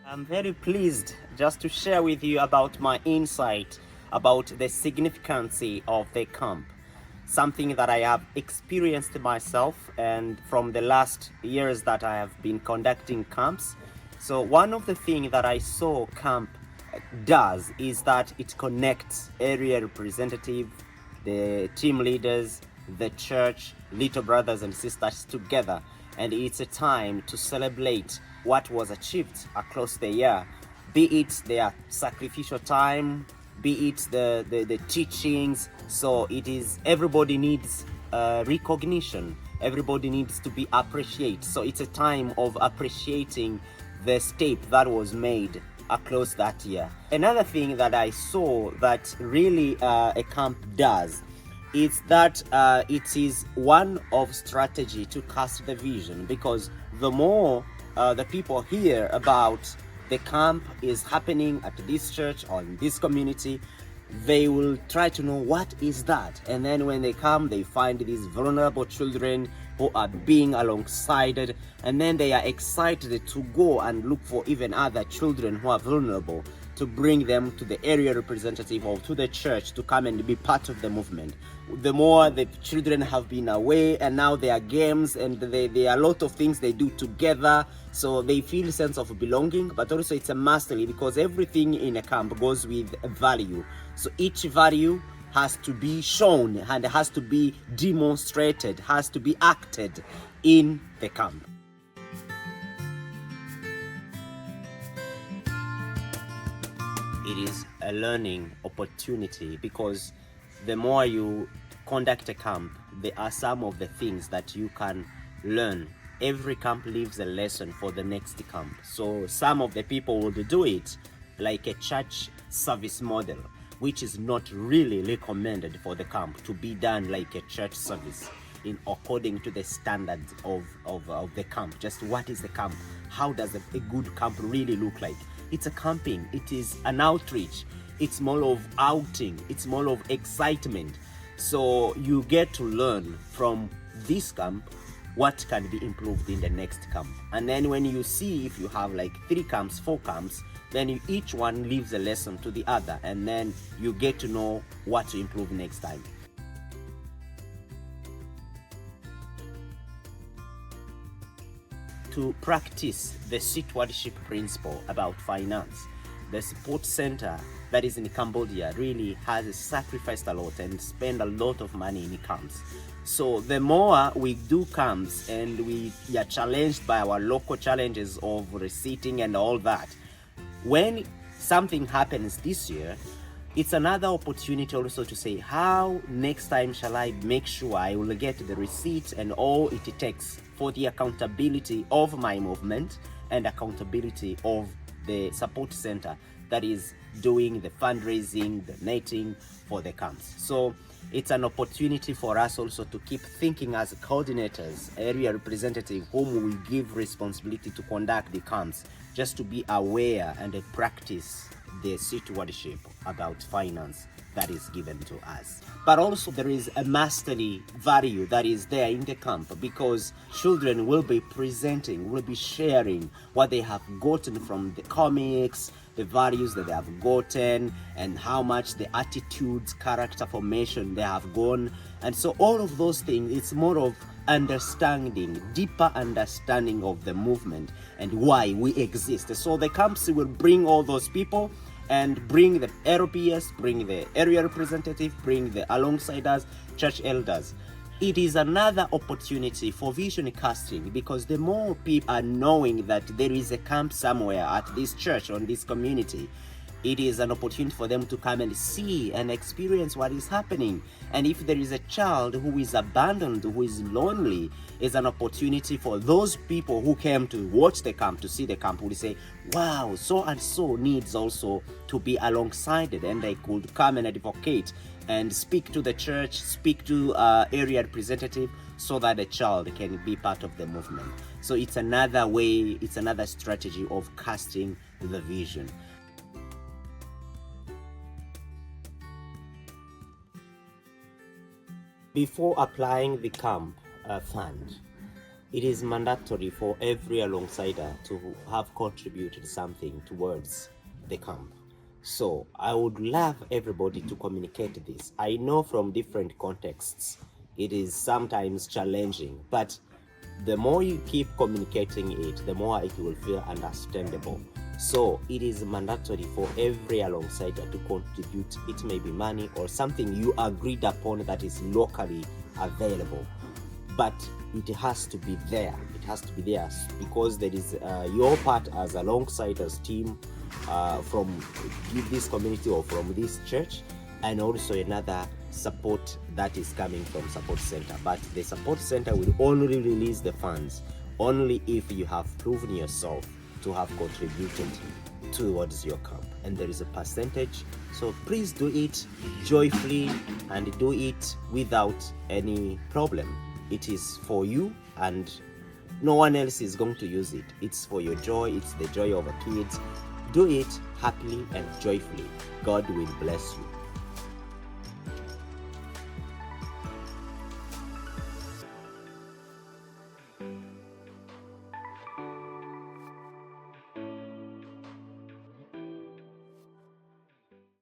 I'm very pleased just to share with you about my insight about the significance of the camp. Something that I have experienced myself and from the last years that I have been conducting camps. So one of the things that I saw camp does is that it connects area representative, the team leaders, the church, little brothers and sisters together, and it's a time to celebrate what was achieved across the year, be it their sacrificial time, be it the teachings. So it is, everybody needs recognition, everybody needs to be appreciated. So it's a time of appreciating the step that was made across that year. Another thing that I saw that really a camp does is that it is one of strategy to cast the vision, because the more the people hear about the camp is happening at this church or in this community, they will try to know what is that. And then when they come, they find these vulnerable children who are being alongside, and then they are excited to go and look for even other children who are vulnerable, to bring them to the area representative or to the church to come and be part of the movement. The more the children have been away, and now there are games and there are a lot of things they do together, so they feel a sense of belonging. But also it's a mastery, because everything in a camp goes with a value. So each value has to be shown and has to be demonstrated, has to be acted in the camp. It is a learning opportunity, because the more you conduct a camp, there are some of the things that you can learn. Every camp leaves a lesson for the next camp. So some of the people will do it like a church service model, which is not really recommended for the camp to be done like a church service in according to the standards of the camp. Just what is the camp? How does a good camp really look like? It's a camping, it is an outreach, it's more of outing, it's more of excitement. So you get to learn from this camp what can be improved in the next camp. And then when you see, if you have like 3 camps, 4 camps, then each one leaves a lesson to the other, and then you get to know what to improve next time. To practice the stewardship principle about finance, the support center that is in Cambodia really has sacrificed a lot and spent a lot of money in camps. So the more we do camps and we are challenged by our local challenges of receipting and all that, when something happens this year, it's another opportunity also to say, how next time shall I make sure I will get the receipts and all it takes for the accountability of my movement and accountability of the support center that is doing the fundraising, the netting for the camps. So it's an opportunity for us also to keep thinking as coordinators, area representatives whom we give responsibility to conduct the camps, just to be aware and practice the stewardship about finance that is given to us. But also there is a mastery value that is there in the camp, because children will be presenting, will be sharing what they have gotten from the comics, the values that they have gotten, and how much the attitudes, character formation they have gone. And so all of those things, it's more of understanding, deeper understanding of the movement and why we exist. So the camps will bring all those people and bring the LPS, bring the area representative, bring the alongside us church elders. It is another opportunity for vision casting, because the more people are knowing that there is a camp somewhere at this church or in this community, it is an opportunity for them to come and see and experience what is happening. And if there is a child who is abandoned, who is lonely, is an opportunity for those people who came to watch the camp, to see the camp, who say, wow, so and so needs also to be alongside it, and they could come and advocate and speak to the church, speak to area representative, so that the child can be part of the movement. So it's another way, it's another strategy of casting the vision. Before applying the camp fund, It is mandatory for every alongsider to have contributed something towards the camp. So I would love everybody to communicate this. I know from different contexts it is sometimes challenging, but the more you keep communicating it, the more it will feel understandable. So it is mandatory for every alongsider to contribute. It may be money or something you agreed upon that is locally available, but it has to be there. It has to be there because there is your part as alongsiders team from this community or from this church, and also another support that is coming from support center. But the support center will only release the funds only if you have proven yourself to have contributed towards your camp, and there is a percentage. So please do it joyfully and do it without any problem. It is for you and no one else is going to use it. It's for your joy. It's the joy of the kids. Do it happily and joyfully. God will bless you.